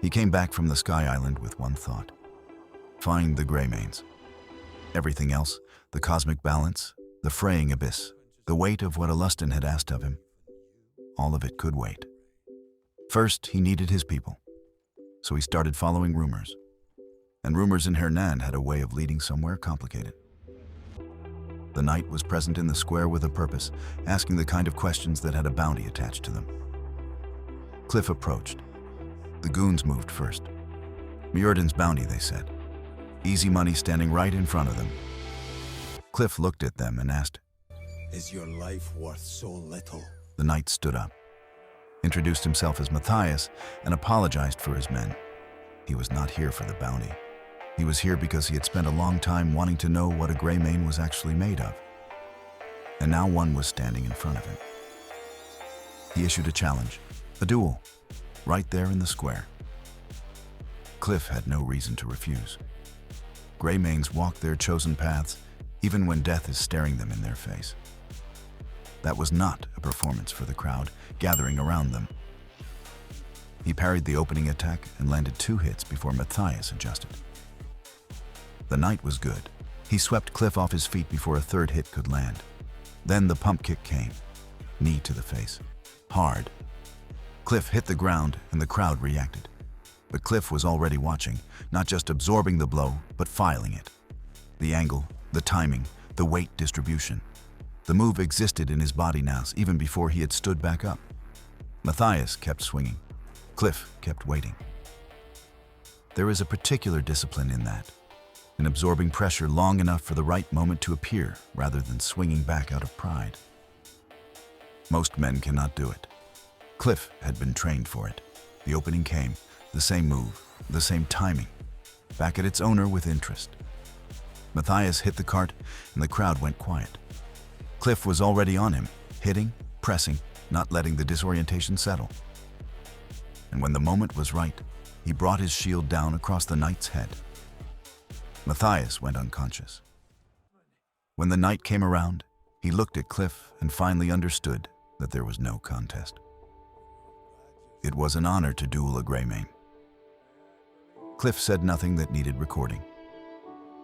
He came back from the Sky Island with one thought: find the Greymanes. Everything else, the cosmic balance, the fraying abyss, the weight of what Alustin had asked of him, all of it could wait. First, he needed his people, so he started following rumors. And Rumours and Hernand had a way of leading somewhere complicated. The knight was present in the square with a purpose, asking the kind of questions that had a bounty attached to them. Kliff approached. The goons moved first. Muirden's bounty, they said. Easy money standing right in front of them. Kliff looked at them and asked, "Is your life worth so little?" The knight stood up, introduced himself as Matthias, and apologized for his men. He was not here for the bounty. He was here because he had spent a long time wanting to know what a Greymane was actually made of. And now one was standing in front of him. He issued a challenge, a duel, right there in the square. Kliff had no reason to refuse. Greymanes walk their chosen paths, even when death is staring them in their face. That was not a performance for the crowd gathering around them. He parried the opening attack and landed 2 hits before Matthias adjusted. The knight was good. He swept Kliff off his feet before a 3rd hit could land. Then the pump kick came, knee to the face, hard. Kliff hit the ground and the crowd reacted. But Kliff was already watching, not just absorbing the blow, but filing it. The angle, the timing, the weight distribution. The move existed in his body now, even before he had stood back up. Matthias kept swinging. Kliff kept waiting. There is a particular discipline in that, in absorbing pressure long enough for the right moment to appear rather than swinging back out of pride. Most men cannot do it. Kliff had been trained for it. The opening came, the same move, the same timing, back at its owner with interest. Matthias hit the cart and the crowd went quiet. Kliff was already on him, hitting, pressing, not letting the disorientation settle. And when the moment was right, he brought his shield down across the knight's head. Matthias went unconscious. When the knight came around, he looked at Kliff and finally understood that there was no contest. It was an honor to duel a Greymane. Kliff said nothing that needed recording.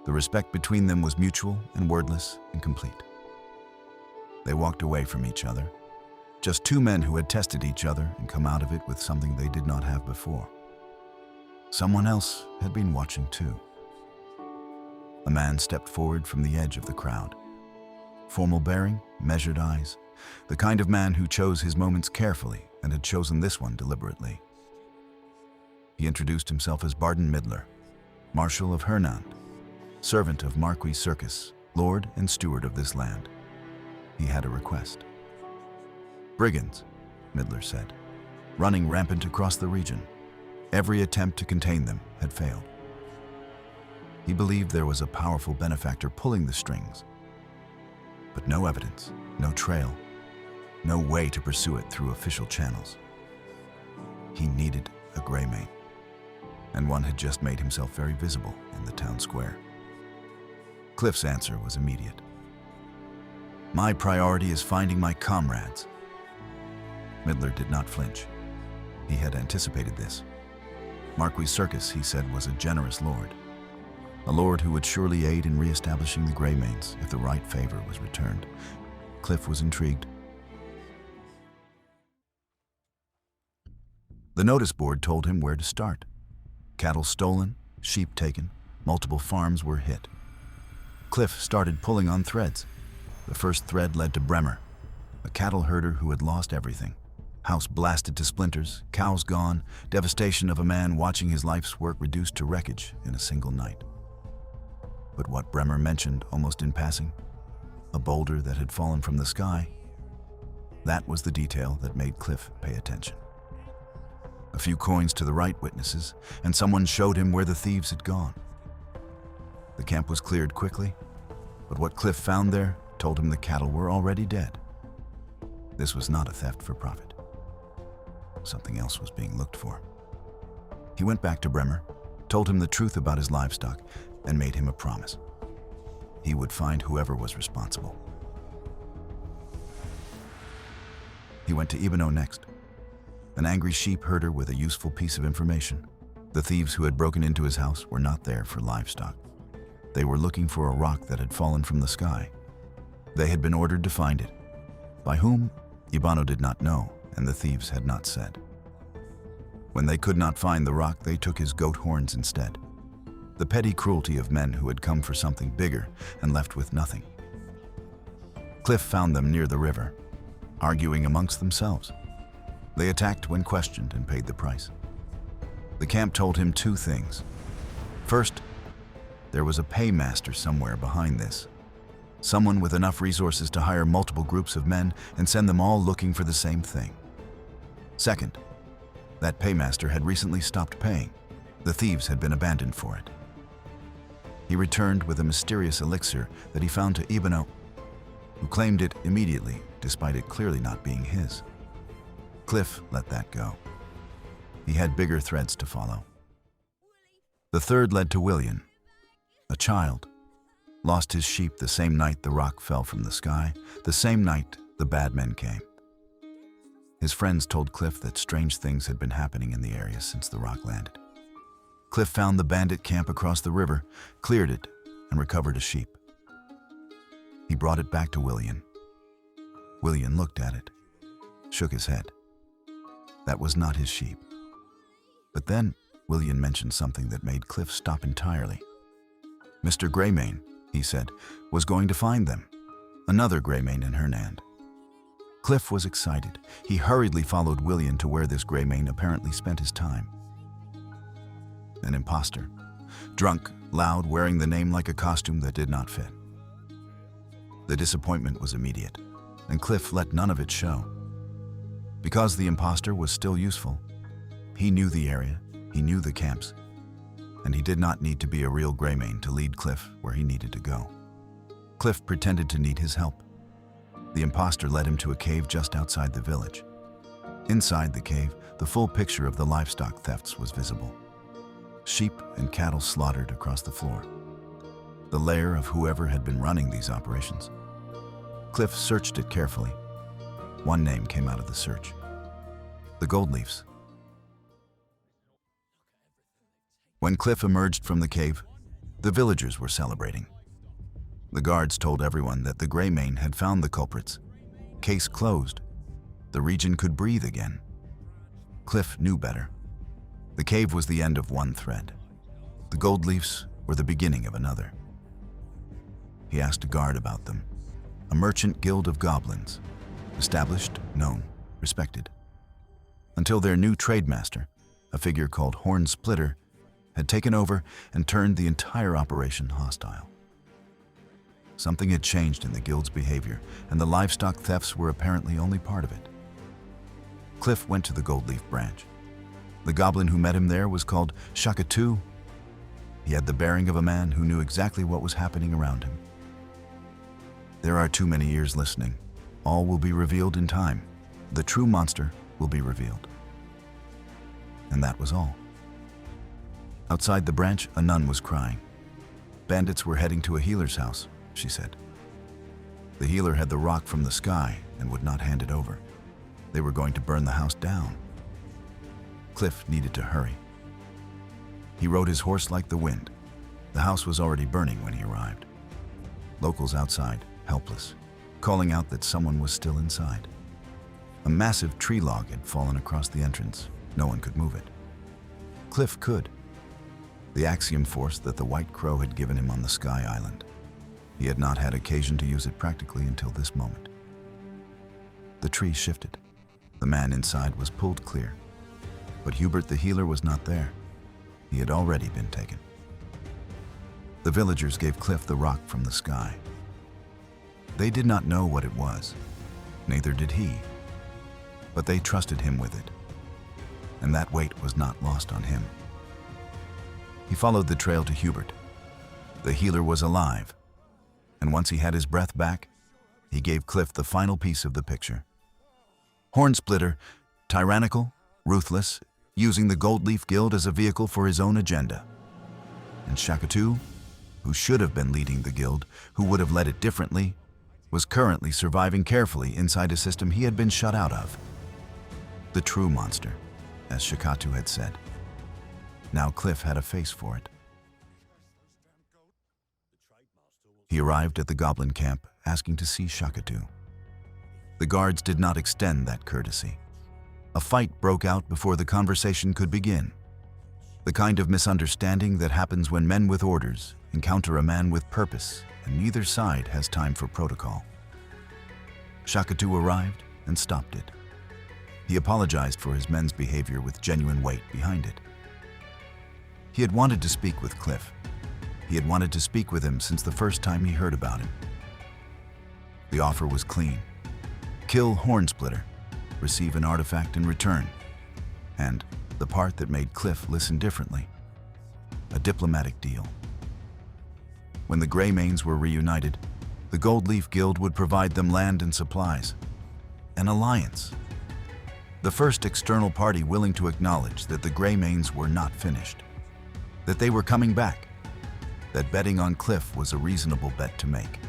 The respect between them was mutual and wordless and complete. They walked away from each other, just 2 men who had tested each other and come out of it with something they did not have before. Someone else had been watching too. A man stepped forward from the edge of the crowd. Formal bearing, measured eyes, the kind of man who chose his moments carefully and had chosen this one deliberately. He introduced himself as Barden Midler, Marshal of Hernand, servant of Marquis Circus, Lord and Steward of this land. He had a request. Brigands, Midler said, running rampant across the region. Every attempt to contain them had failed. He believed there was a powerful benefactor pulling the strings, but no evidence, no trail, no way to pursue it through official channels. He needed a Greymane, and one had just made himself very visible in the town square. Kliff's answer was immediate. My priority is finding my comrades. Midler did not flinch. He had anticipated this. Marquis Circus, he said, was a generous lord. A lord who would surely aid in re-establishing the Greymanes if the right favor was returned. Kliff was intrigued. The notice board told him where to start. Cattle stolen, sheep taken, multiple farms were hit. Kliff started pulling on threads. The first thread led to Bremer, a cattle herder who had lost everything. House blasted to splinters, cows gone, devastation of a man watching his life's work reduced to wreckage in a single night. But what Bremer mentioned almost in passing, a boulder that had fallen from the sky, that was the detail that made Kliff pay attention. A few coins to the right witnesses, and someone showed him where the thieves had gone. The camp was cleared quickly, but what Kliff found there told him the cattle were already dead. This was not a theft for profit. Something else was being looked for. He went back to Bremer, told him the truth about his livestock, and made him a promise. He would find whoever was responsible. He went to Ibano next, an angry sheep herder with a useful piece of information. The thieves who had broken into his house were not there for livestock. They were looking for a rock that had fallen from the sky. They had been ordered to find it. By whom? Ibano did not know, and the thieves had not said. When they could not find the rock, they took his goat horns instead. The petty cruelty of men who had come for something bigger and left with nothing. Kliff found them near the river, arguing amongst themselves. They attacked when questioned and paid the price. The camp told him two things. First, there was a paymaster somewhere behind this. Someone with enough resources to hire multiple groups of men and send them all looking for the same thing. Second, that paymaster had recently stopped paying. The thieves had been abandoned for it. He returned with a mysterious elixir that he found to Ibano, who claimed it immediately, despite it clearly not being his. Kliff let that go. He had bigger threads to follow. The third led to William, a child. Lost his sheep the same night the rock fell from the sky, the same night the bad men came. His friends told Kliff that strange things had been happening in the area since the rock landed. Kliff found the bandit camp across the river, cleared it, and recovered a sheep. He brought it back to William. William looked at it, shook his head. That was not his sheep. But then William mentioned something that made Kliff stop entirely. Mr. Greymane, he said, was going to find them. Another Greymane in Hernand. Kliff was excited. He hurriedly followed William to where this Greymane apparently spent his time. An imposter. Drunk, loud, wearing the name like a costume that did not fit. The disappointment was immediate, and Kliff let none of it show. Because the imposter was still useful, he knew the area, he knew the camps, and he did not need to be a real Greymane to lead Kliff where he needed to go. Kliff pretended to need his help. The imposter led him to a cave just outside the village. Inside the cave, the full picture of the livestock thefts was visible. Sheep and cattle slaughtered across the floor. The lair of whoever had been running these operations. Kliff searched it carefully. One name came out of the search. The Goldleafs. When Kliff emerged from the cave, the villagers were celebrating. The guards told everyone that the Greymane had found the culprits. Case closed. The region could breathe again. Kliff knew better. The cave was the end of one thread. The Goldleafs were the beginning of another. He asked a guard about them. A merchant guild of goblins. Established, known, respected. Until their new trademaster, a figure called Hornsplitter, had taken over and turned the entire operation hostile. Something had changed in the guild's behavior, and the livestock thefts were apparently only part of it. Kliff went to the Goldleaf branch. The goblin who met him there was called Shakatu. He had the bearing of a man who knew exactly what was happening around him. There are too many ears listening. All will be revealed in time. The true monster will be revealed. And that was all. Outside the branch, a nun was crying. Bandits were heading to a healer's house, she said. The healer had the rock from the sky and would not hand it over. They were going to burn the house down. Kliff needed to hurry. He rode his horse like the wind. The house was already burning when he arrived. Locals outside, helpless, calling out that someone was still inside. A massive tree log had fallen across the entrance. No one could move it. Kliff could. The axiom force that the White Crow had given him on the Sky Island. He had not had occasion to use it practically until this moment. The tree shifted. The man inside was pulled clear. But Hubert the healer was not there. He had already been taken. The villagers gave Kliff the rock from the sky. They did not know what it was, neither did he. But they trusted him with it, and that weight was not lost on him. He followed the trail to Hubert. The healer was alive, and once he had his breath back, he gave Kliff the final piece of the picture. Hornsplitter, tyrannical, ruthless, using the Goldleaf Guild as a vehicle for his own agenda. And Shakatu, who should have been leading the guild, who would have led it differently, was currently surviving carefully inside a system he had been shut out of. The true monster, as Shakatu had said. Now Kliff had a face for it. He arrived at the goblin camp asking to see Shakatu. The guards did not extend that courtesy. A fight broke out before the conversation could begin. The kind of misunderstanding that happens when men with orders encounter a man with purpose and neither side has time for protocol. Shakatu arrived and stopped it. He apologized for his men's behavior with genuine weight behind it. He had wanted to speak with Kliff. He had wanted to speak with him since the first time he heard about him. The offer was clean. Kill Hornsplitter, receive an artifact in return, and the part that made Kliff listen differently, a diplomatic deal. When the Greymanes were reunited, the Goldleaf Guild would provide them land and supplies. An alliance. The first external party willing to acknowledge that the Greymanes were not finished, that they were coming back, that betting on Kliff was a reasonable bet to make.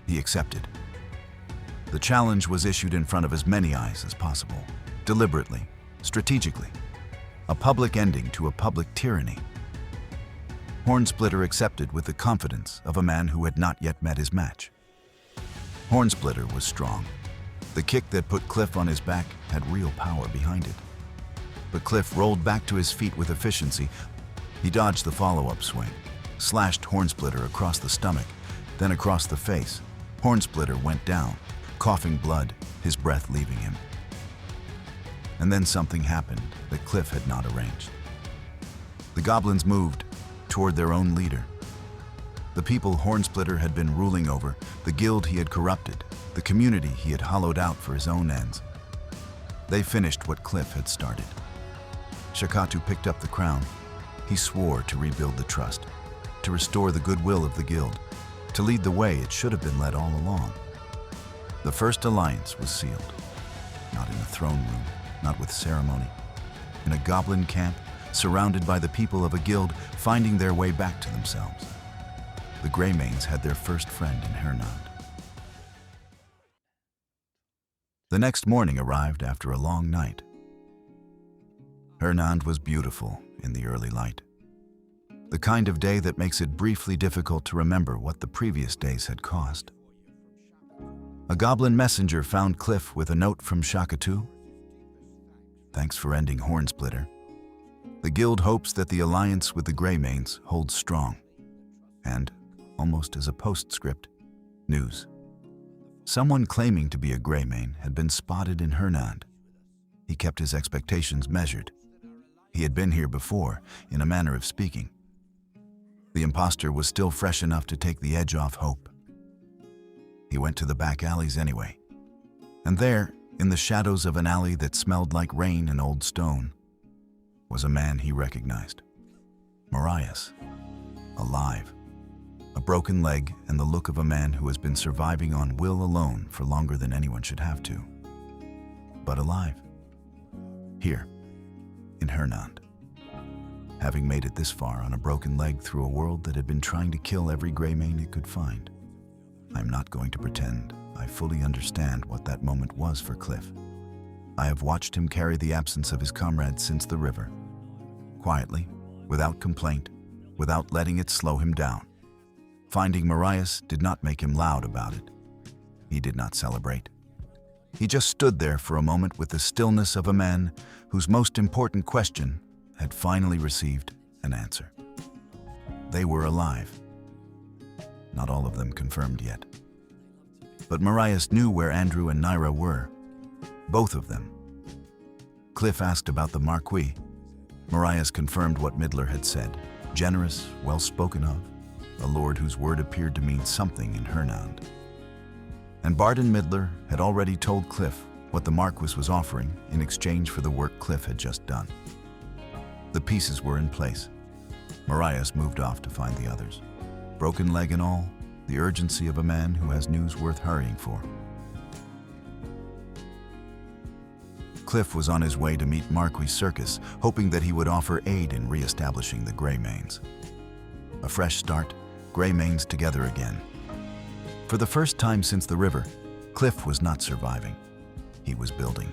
He accepted. The challenge was issued in front of as many eyes as possible, deliberately, strategically, a public ending to a public tyranny. Hornsplitter accepted with the confidence of a man who had not yet met his match. Hornsplitter was strong. The kick that put Kliff on his back had real power behind it. But Kliff rolled back to his feet with efficiency. He dodged the follow-up swing, slashed Hornsplitter across the stomach, then across the face. Hornsplitter went down, coughing blood, his breath leaving him. And then something happened that Kliff had not arranged. The goblins moved toward their own leader. The people Hornsplitter had been ruling over, the guild he had corrupted, the community he had hollowed out for his own ends. They finished what Kliff had started. Shakatu picked up the crown. He swore to rebuild the trust, to restore the goodwill of the guild, to lead the way it should have been led all along. The first alliance was sealed, not in a throne room, not with ceremony, in a goblin camp, surrounded by the people of a guild finding their way back to themselves. The Greymanes had their first friend in Hernand. The next morning arrived after a long night. Hernand was beautiful in the early light, the kind of day that makes it briefly difficult to remember what the previous days had caused. A goblin messenger found Kliff with a note from Shakatu. Thanks for ending Hornsplitter. The guild hopes that the alliance with the Greymanes holds strong. And, almost as a postscript, news. Someone claiming to be a Greymane had been spotted in Hernand. He kept his expectations measured. He had been here before, in a manner of speaking. The imposter was still fresh enough to take the edge off hope. He went to the back alleys anyway. And there, in the shadows of an alley that smelled like rain and old stone, was a man he recognized. Marius, alive. A broken leg and the look of a man who has been surviving on will alone for longer than anyone should have to. But alive. Here, in Hernand. Having made it this far on a broken leg through a world that had been trying to kill every Greymane it could find. I'm not going to pretend I fully understand what that moment was for Kliff. I have watched him carry the absence of his comrade since the river. Quietly, without complaint, without letting it slow him down. Finding Marius did not make him loud about it. He did not celebrate. He just stood there for a moment with the stillness of a man whose most important question had finally received an answer. They were alive. Not all of them confirmed yet. But Marius knew where Andrew and Naira were. Both of them. Kliff asked about the Marquis. Marius confirmed what Midler had said. Generous, well spoken of, a lord whose word appeared to mean something in Hernand. And Barden Midler had already told Kliff what the Marquis was offering in exchange for the work Kliff had just done. The pieces were in place. Marius moved off to find the others. Broken leg and all, the urgency of a man who has news worth hurrying for. Kliff was on his way to meet Marquis Circus, hoping that he would offer aid in re-establishing the Greymanes. A fresh start, Greymanes together again. For the first time since the river, Kliff was not surviving. He was building.